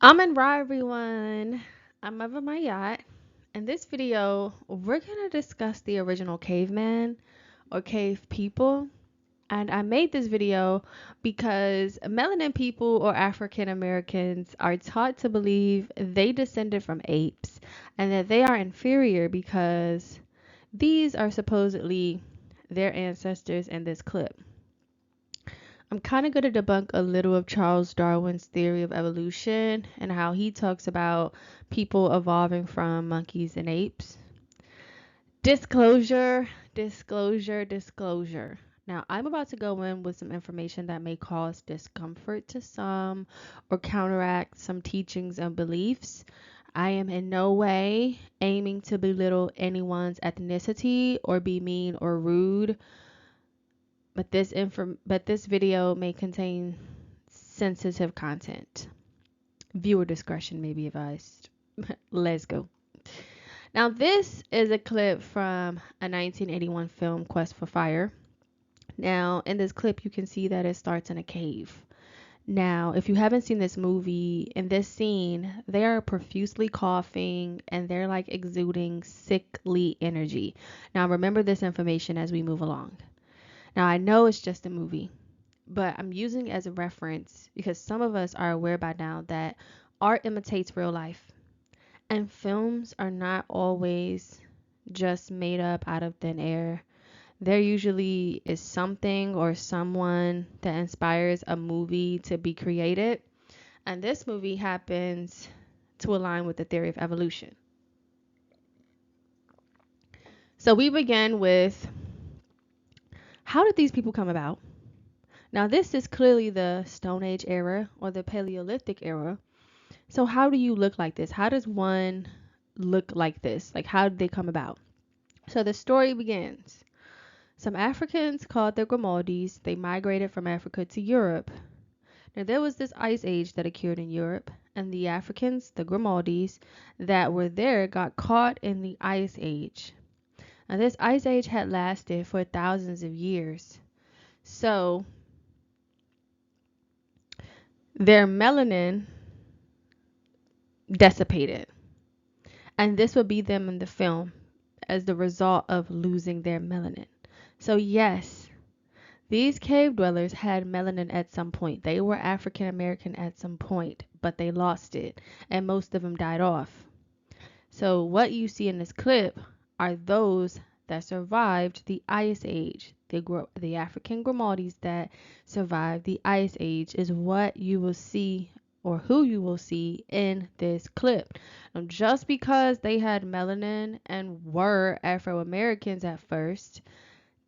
I'm in raw everyone. I'm over my yacht. In this video, we're gonna discuss the original caveman or cave people. And I made this video because melanin people or African Americans are taught to believe they descended from apes and that they are inferior because these are supposedly their ancestors in this clip. I'm kind of going to debunk a little of Charles Darwin's theory of evolution and how he talks about people evolving from monkeys and apes. Disclosure, disclosure, disclosure. Now, I'm about to go in with some information that may cause discomfort to some or counteract some teachings and beliefs. I am in no way aiming to belittle anyone's ethnicity or be mean or rude, but this video may contain sensitive content. Viewer discretion may be advised. Let's go. Now, this is a clip from a 1981 film, Quest for Fire. Now, in this clip, you can see that it starts in a cave. Now, if you haven't seen this movie, in this scene, they are profusely coughing and they're like exuding sickly energy. Now, remember this information as we move along. Now, I know it's just a movie, but I'm using it as a reference because some of us are aware by now that art imitates real life, and films are not always just made up out of thin air. There usually is something or someone that inspires a movie to be created, and this movie happens to align with the theory of evolution. So we begin with, how did these people come about? Now, this is clearly the Stone Age era or the Paleolithic era. So how do you look like this? How does one look like this? Like, how did they come about? So the story begins. Some Africans called the Grimaldis, they migrated from Africa to Europe. Now there was this ice age that occurred in Europe, and the Africans, the Grimaldis, that were there got caught in the ice age. Now this ice age had lasted for thousands of years. So their melanin dissipated. And this would be them in the film as the result of losing their melanin. So, yes, these cave dwellers had melanin at some point. They were African American at some point, but they lost it, and most of them died off. So, what you see in this clip are those that survived the Ice Age. The African Grimaldis that survived the Ice Age is what you will see or who you will see in this clip. Now, just because they had melanin and were Afro Americans at first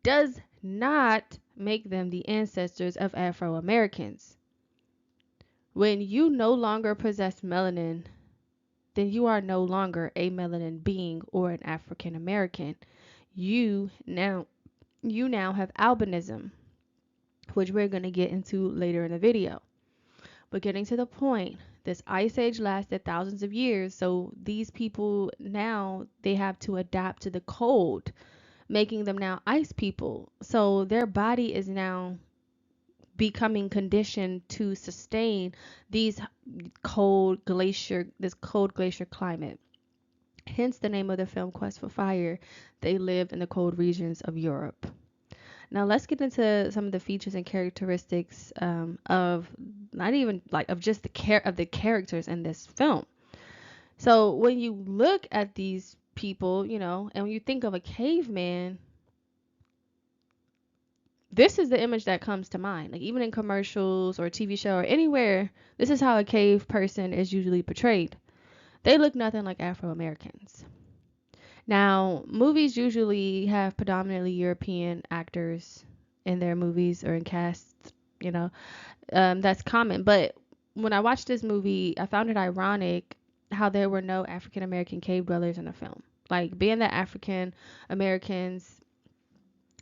does not make them the ancestors of Afro Americans. When you no longer possess melanin, then you are no longer a melanin being or an African American. You now have albinism, which we're going to get into later in the video. But getting to the point, this ice age lasted thousands of years, so these people now they have to adapt to the cold, making them now ice people. So their body is now becoming conditioned to sustain these this cold glacier climate. Hence the name of the film Quest for Fire. They lived in the cold regions of Europe. Now let's get into some of the features and characteristics of not even like of just the characters in this film. So when you look at these people, and when you think of a caveman, this is the image that comes to mind. Like even in commercials or a TV show or anywhere, this is how a cave person is usually portrayed. They look nothing like Afro Americans. Now, movies usually have predominantly European actors in their movies or in casts, that's common. But when I watched this movie, I found it ironic how there were no African American cave dwellers in the film. Like, being that African Americans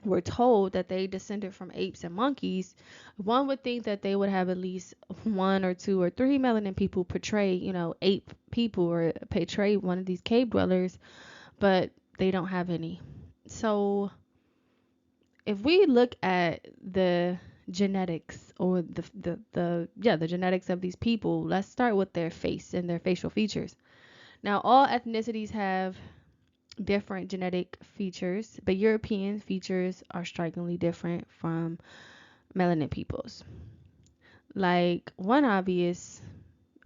were told that they descended from apes and monkeys, one would think that they would have at least one or two or three melanin people portray, ape people or portray one of these cave dwellers, but they don't have any. So if we look at the genetics, or the genetics of these people. Let's start with their face and their facial features. Now, all ethnicities have different genetic features, but European features are strikingly different from melanin people's. Like, one obvious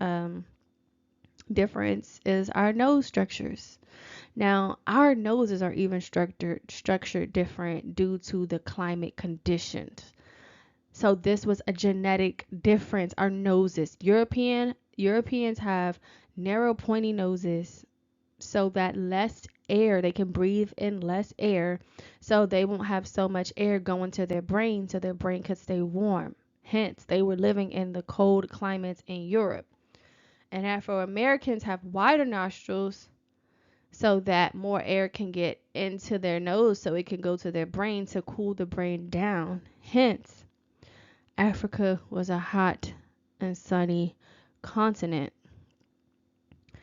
um, difference is our nose structures. Now, our noses are even structured different due to the climate conditions. So this was a genetic difference. Our noses, Europeans have narrow pointy noses so that less air, they can breathe in less air, so they won't have so much air going to their brain, so their brain could stay warm. Hence, they were living in the cold climates in Europe. And Afro Americans have wider nostrils so that more air can get into their nose so it can go to their brain to cool the brain down. Hence, Africa was a hot and sunny continent.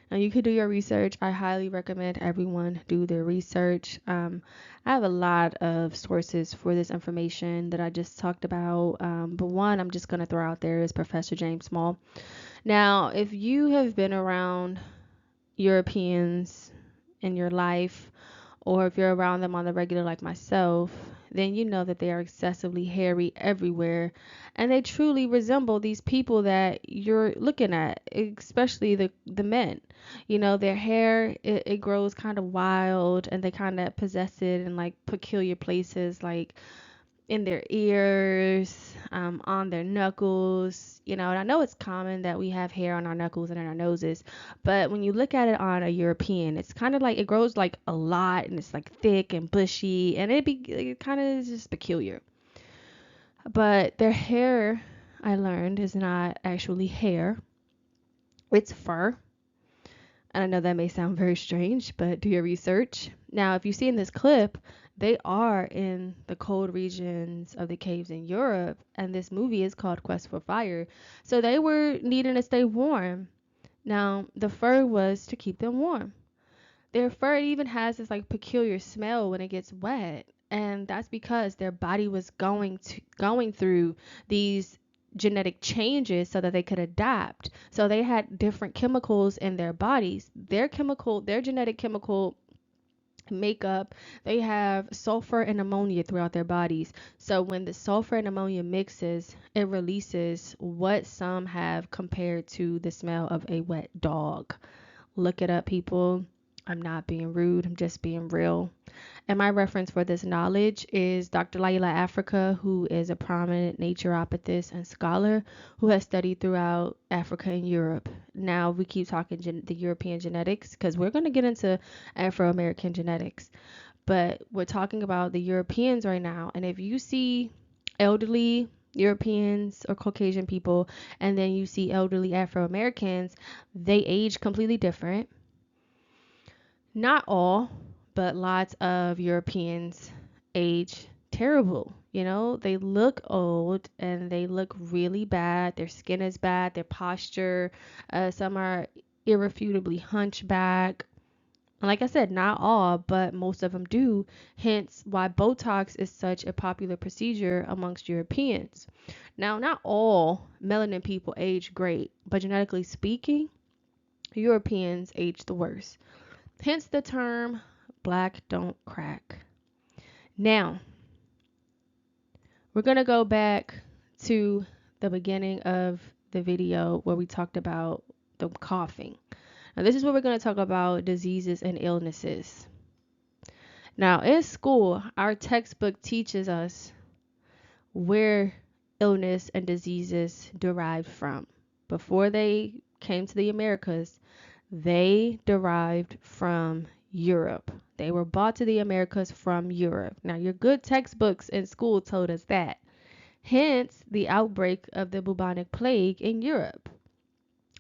Now, you could do your research. I highly recommend everyone do their research. I have a lot of sources for this information that I just talked about, but one I'm just going to throw out there is Professor James Small. Now, if you have been around Europeans in your life, or if you're around them on the regular like myself, then you know that they are excessively hairy everywhere, and they truly resemble these people that you're looking at, especially the men. You know, their hair, it grows kind of wild, and they kind of possess it in like peculiar places, like in their ears, on their knuckles, you know. And I know it's common that we have hair on our knuckles and in our noses, but when you look at it on a European, it's kind of like it grows like a lot, and it's like thick and bushy, and it kind of is just peculiar. But their hair, I learned, is not actually hair, it's fur. And I know that may sound very strange, but do your research. Now, if you see in this clip, they are in the cold regions of the caves in Europe, and this movie is called Quest for Fire. So they were needing to stay warm. Now, the fur was to keep them warm. Their fur even has this like peculiar smell when it gets wet, and that's because their body was going through these genetic changes so that they could adapt. So they had different chemicals in their bodies. Their genetic chemical makeup, they have sulfur and ammonia throughout their bodies. So when the sulfur and ammonia mixes, it releases what some have compared to the smell of a wet dog. Look it up, people. I'm not being rude, I'm just being real. And my reference for this knowledge is Dr. Laila Africa, who is a prominent naturopathist and scholar who has studied throughout Africa and Europe. Now, we keep talking the European genetics because we're going to get into Afro-American genetics. But we're talking about the Europeans right now. And if you see elderly Europeans or Caucasian people, and then you see elderly Afro-Americans, they age completely different. Not all, but lots of Europeans age terrible. You know, they look old and they look really bad. Their skin is bad, their posture, some are irrefutably hunchback. And like I said, not all, but most of them do. Hence why Botox is such a popular procedure amongst Europeans. Now, not all melanin people age great, but genetically speaking, Europeans age the worst. Hence the term black don't crack. Now, we're going to go back to the beginning of the video where we talked about the coughing. Now, this is where we're going to talk about diseases and illnesses. Now, in school, our textbook teaches us where illness and diseases derived from. Before they came to the Americas, they derived from Europe. They were brought to the Americas from Europe. Now, your good textbooks in school told us that. Hence, the outbreak of the bubonic plague in Europe.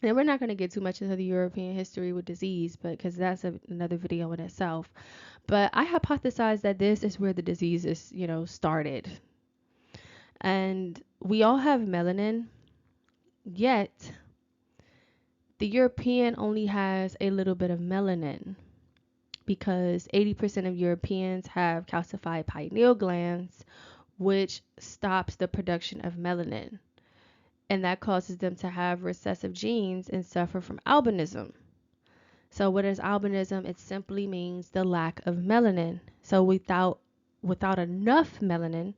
And we're not going to get too much into the European history with disease, but because that's another video in itself. But I hypothesize that this is where the diseases, started. And we all have melanin, yet the European only has a little bit of melanin because 80% of Europeans have calcified pineal glands, which stops the production of melanin. And that causes them to have recessive genes and suffer from albinism. So what is albinism? It simply means the lack of melanin. So without enough melanin,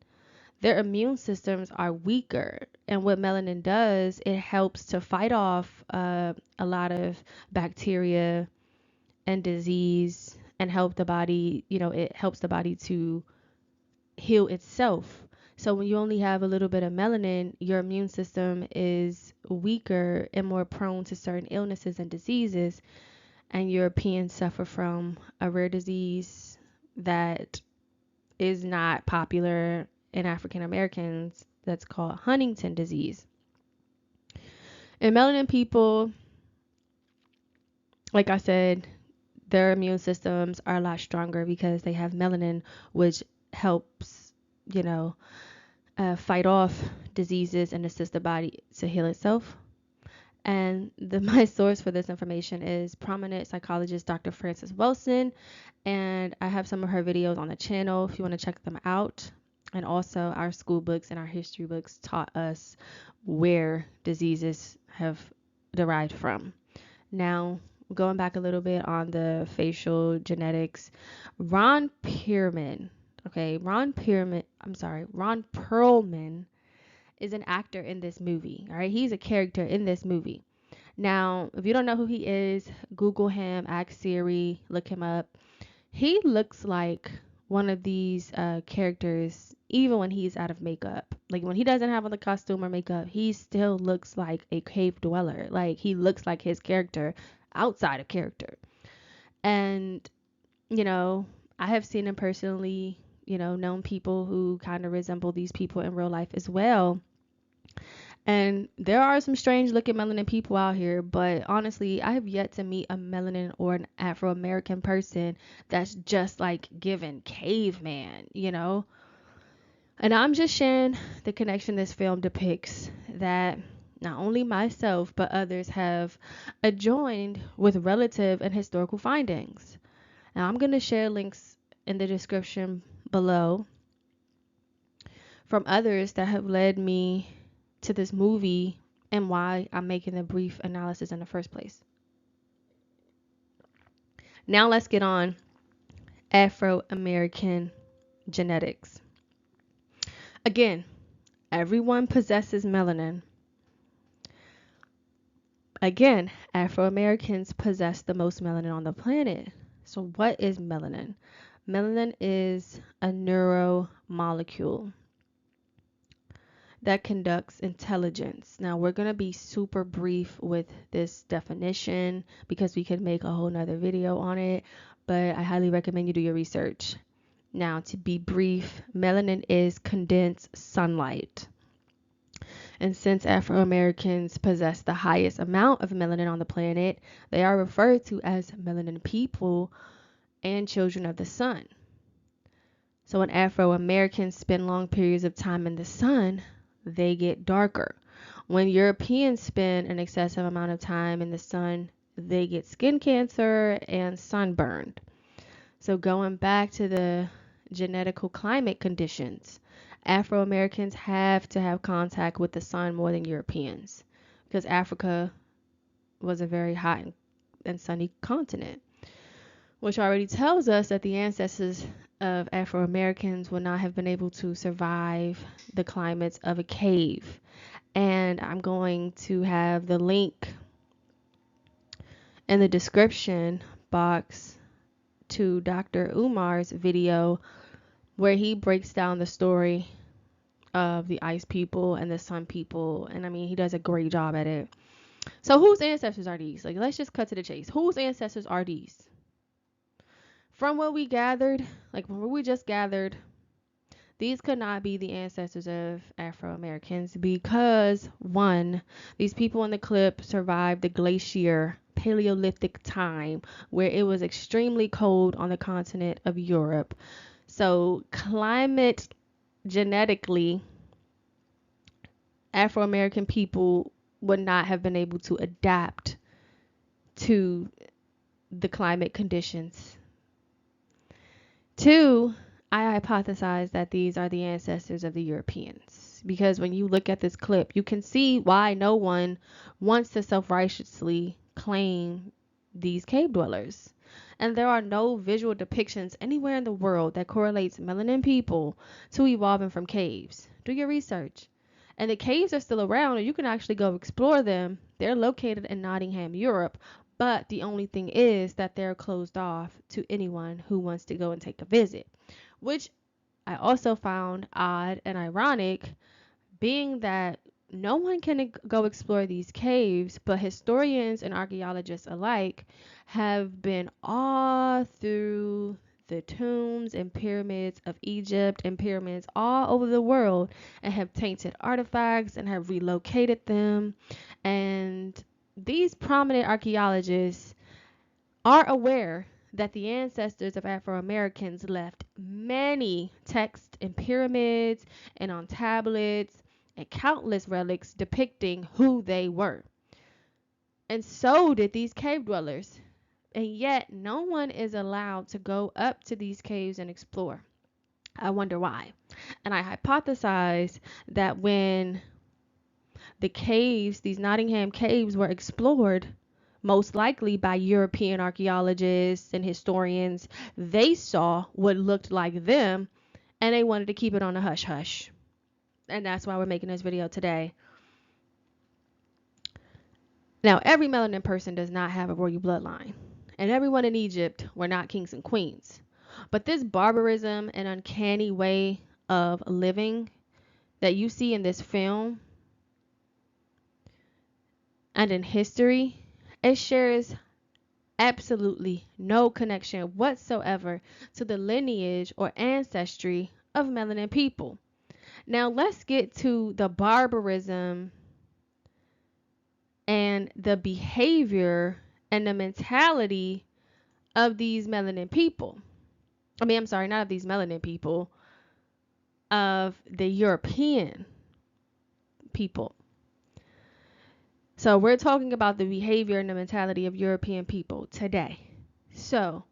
their immune systems are weaker. And what melanin does, it helps to fight off a lot of bacteria and disease and help the body, it helps the body to heal itself. So when you only have a little bit of melanin, your immune system is weaker and more prone to certain illnesses and diseases. And Europeans suffer from a rare disease that is not popular in African Americans that's called Huntington disease. And melanin people, like I said, their immune systems are a lot stronger because they have melanin, which helps, fight off diseases and assist the body to heal itself. And my source for this information is prominent psychologist Dr. Frances Wilson, and I have some of her videos on the channel if you want to check them out. And also our school books and our history books taught us where diseases have derived from. Now, going back a little bit on the facial genetics, Ron Perlman is an actor in this movie. All right, he's a character in this movie. Now, if you don't know who he is, Google him, ask Siri, look him up. He looks like one of these characters, even when he's out of makeup. Like when he doesn't have on the costume or makeup, he still looks like a cave dweller. Like he looks like his character outside of character. And, I have seen him personally, known people who kind of resemble these people in real life as well. And there are some strange looking melanin people out here, but honestly, I have yet to meet a melanin or an Afro-American person that's just like given caveman, And I'm just sharing the connection this film depicts that not only myself, but others have adjoined with relative and historical findings. Now, I'm going to share links in the description below from others that have led me to this movie and why I'm making the brief analysis in the first place. Now let's get on Afro-American genetics. Again, everyone possesses melanin. Again, Afro-Americans possess the most melanin on the planet. So what is melanin? Melanin is a neuromolecule that conducts intelligence. Now we're going to be super brief with this definition because we could make a whole nother video on it, but I highly recommend you do your research. Now to be brief, melanin is condensed sunlight. And since Afro-Americans possess the highest amount of melanin on the planet, they are referred to as melanin people and children of the sun. So when Afro-Americans spend long periods of time in the sun, they get darker. When Europeans spend an excessive amount of time in the sun, they get skin cancer and sunburned. So going back to the genetical climate conditions, Afro-Americans have to have contact with the sun more than Europeans because Africa was a very hot and sunny continent, which already tells us that the ancestors of Afro-Americans would not have been able to survive the climates of a cave. And I'm going to have the link in the description box to Dr. Umar's video where he breaks down the story of the ice people and the sun people. And I mean, he does a great job at it. So whose ancestors are these? Like, let's just cut to the chase. Whose ancestors are these? From what we gathered, like when we just gathered, these could not be the ancestors of Afro-Americans because, one, these people in the clip survived the glacier Paleolithic time where it was extremely cold on the continent of Europe. So climate genetically, Afro-American people would not have been able to adapt to the climate conditions. Two, I hypothesize that these are the ancestors of the Europeans because when you look at this clip, you can see why no one wants to self-righteously claim these cave dwellers. And there are no visual depictions anywhere in the world that correlates melanin people to evolving from caves. Do your research. And the caves are still around, and you can actually go explore them. They're located in Nottingham, Europe, but the only thing is that they're closed off to anyone who wants to go and take a visit, which I also found odd and ironic, being that no one can go explore these caves, but historians and archaeologists alike have been all through the tombs and pyramids of Egypt and pyramids all over the world and have tainted artifacts and have relocated them. And these prominent archaeologists are aware that the ancestors of Afro Americans left many texts in pyramids and on tablets and countless relics depicting who they were. And so did these cave dwellers. And yet, no one is allowed to go up to these caves and explore. I wonder why. And I hypothesize that when the caves, these Nottingham caves, were explored, most likely by European archaeologists and historians, they saw what looked like them and they wanted to keep it on a hush hush. And that's why we're making this video today. Now, every melanin person does not have a royal bloodline, and everyone in Egypt were not kings and queens. But this barbarism and uncanny way of living that you see in this film and in history, it shares absolutely no connection whatsoever to the lineage or ancestry of melanin people. Now let's get to the barbarism and the behavior and the mentality of these melanin people. I'm sorry, not of these melanin people, of the European people. So we're talking about the behavior and the mentality of European people today. So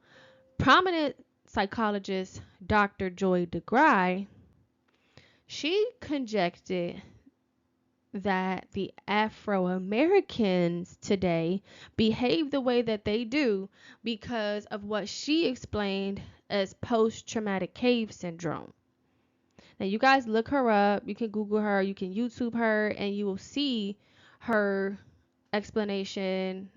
prominent psychologist Dr. Joy DeGruy, she conjectured that the Afro-Americans today behave the way that they do because of what she explained as post-traumatic cave syndrome. Now you guys look her up, you can Google her, you can YouTube her, and you will see her explanation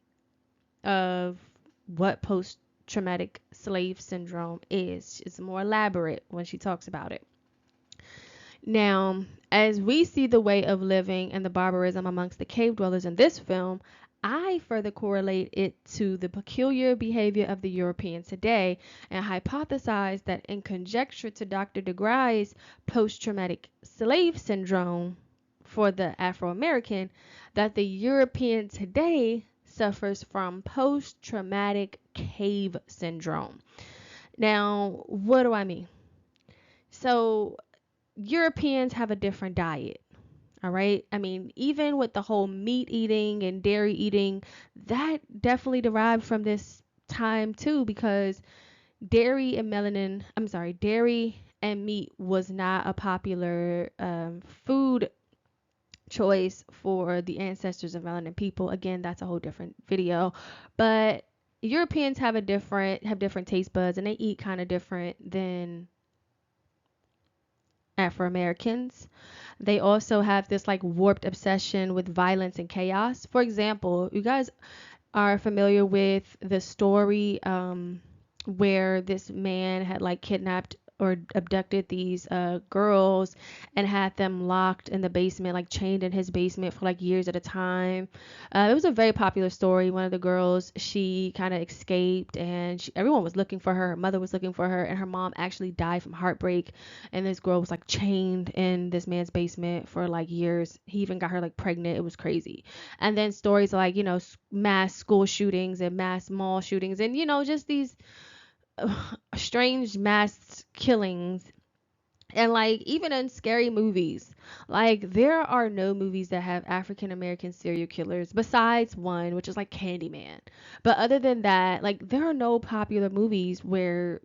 of what post-traumatic slave syndrome is. It's more elaborate when she talks about it. Now, as we see the way of living and the barbarism amongst the cave dwellers in this film, I further correlate it to the peculiar behavior of the European today and hypothesize that in conjecture to Dr. DeGruy's post-traumatic slave syndrome for the Afro-American, that the European today suffers from post-traumatic cave syndrome. Now, what do I mean? So, Europeans have a different diet. All right. I mean, even with the whole meat eating and dairy eating, that definitely derived from this time too, because dairy and meat was not a popular food choice for the ancestors of melanin people. Again, that's a whole different video. But Europeans have different taste buds, and they eat kind of different than Afro-Americans. They also have this like warped obsession with violence and chaos. For example, you guys are familiar with the story where this man had like kidnapped or abducted these girls and had them locked in the basement, like chained in his basement for like years at a time. It was a very popular story. One of the girls, she kind of escaped, and everyone was looking for her. Her mother was looking for her, and her mom actually died from heartbreak. And this girl was like chained in this man's basement for like years. He even got her like pregnant. It was crazy. And then stories like, mass school shootings and mass mall shootings, and just these strange mass killings And like even in scary movies, like there are no movies that have African American serial killers besides one, which is like Candyman. But other than that, like there are no popular movies where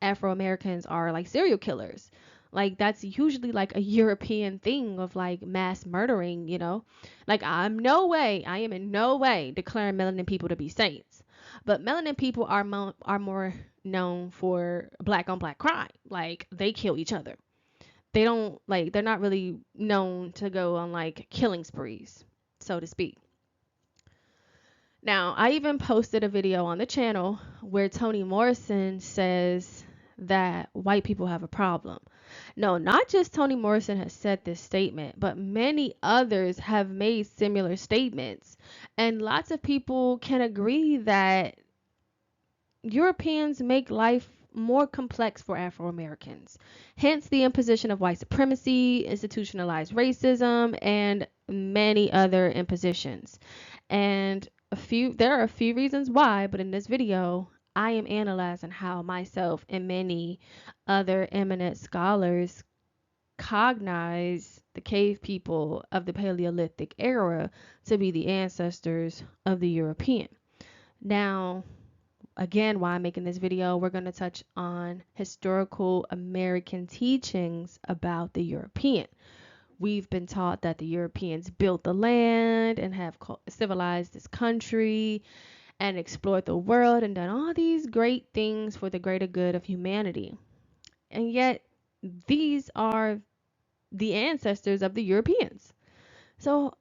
Afro Americans are like serial killers. Like that's usually like a European thing of like mass murdering, you know? Like I am in no way declaring melanin people to be saints. But melanin people are more known for black on black crime. Like they kill each other. They don't like they're not really known to go on like killing sprees, so to speak. Now, I even posted a video on the channel where Toni Morrison says that white people have a problem. No, not just Toni Morrison has said this statement, but many others have made similar statements. And lots of people can agree that Europeans make life more complex for Afro Americans. Hence the imposition of white supremacy, institutionalized racism, and many other impositions. And there are a few reasons why, but in this video, I am analyzing how myself and many other eminent scholars cognize the cave people of the Paleolithic era to be the ancestors of the European. Now, again, why I'm making this video, we're going to touch on historical American teachings about the European. We've been taught that the Europeans built the land and have civilized this country and explored the world and done all these great things for the greater good of humanity. And yet, these are the ancestors of the Europeans. So,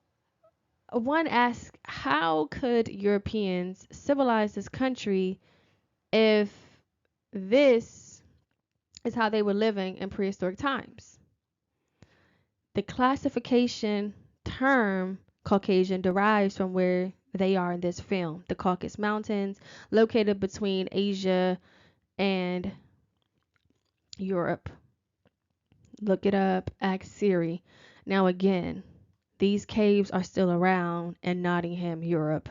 one asks, how could Europeans civilize this country if this is how they were living in prehistoric times? The classification term Caucasian derives from where they are in this film, the Caucasus Mountains, located between Asia and Europe. Look it up, ask Siri. Now, again, these caves are still around in Nottingham, Europe.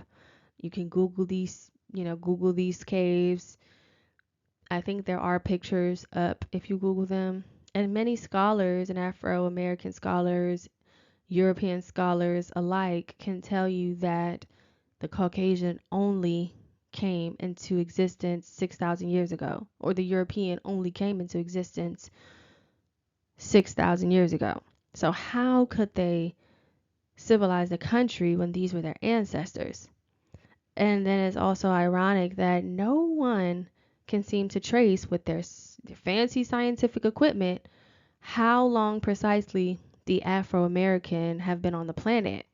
You can Google Google these caves. I think there are pictures up if you Google them. And many scholars and Afro American scholars, European scholars alike, can tell you that the Caucasian only came into existence 6,000 years ago, or the European only came into existence 6,000 years ago. So, how could they civilize the country when these were their ancestors? And then it's also ironic that no one can seem to trace with their fancy scientific equipment how long precisely the Afro American have been on the planet.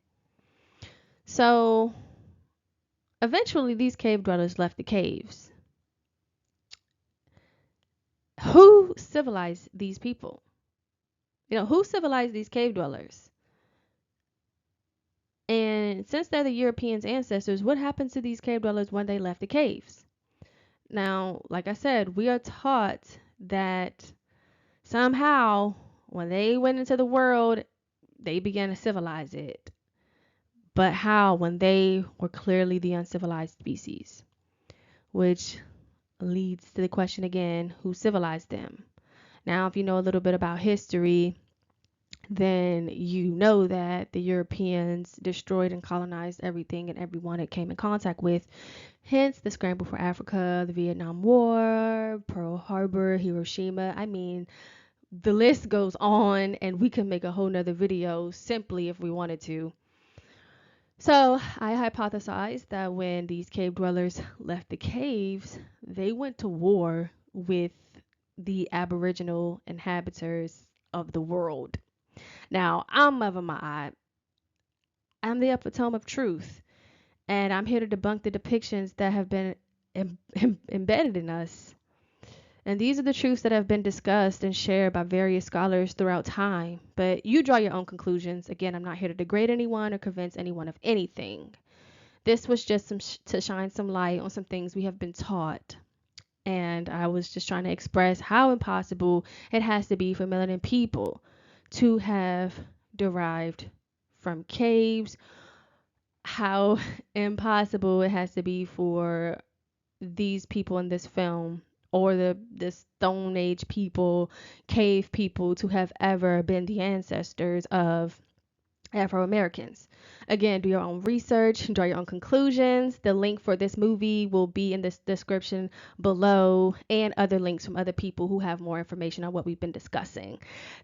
So eventually these cave dwellers left the caves. Who civilized these people? Who civilized these cave dwellers? And since they're the Europeans' ancestors, what happened to these cave dwellers when they left the caves? Now, like I said, we are taught that somehow when they went into the world, they began to civilize it. But how when they were clearly the uncivilized species? Which leads to the question again, who civilized them? Now, if you know a little bit about history, then you know that the Europeans destroyed and colonized everything and everyone it came in contact with. Hence the scramble for Africa, the Vietnam War, Pearl Harbor, Hiroshima. I mean, the list goes on, and we could make a whole nother video simply if we wanted to. So I hypothesized that when these cave dwellers left the caves, they went to war with the Aboriginal inhabitants of the world. Now, I'm of my eye. I'm the epitome of truth, and I'm here to debunk the depictions that have been embedded in us. And these are the truths that have been discussed and shared by various scholars throughout time. But you draw your own conclusions. Again, I'm not here to degrade anyone or convince anyone of anything. This was just to shine some light on some things we have been taught. And I was just trying to express how impossible it has to be for melanin people to have derived from caves, how impossible it has to be for these people in this film or the Stone Age people, cave people, to have ever been the ancestors of Afro Americans. Again, do your own research, draw your own conclusions. The link for this movie will be in the description below, and other links from other people who have more information on what we've been discussing.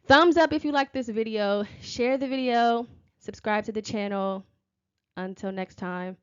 Thumbs up if you like this video, share the video, subscribe to the channel. Until next time.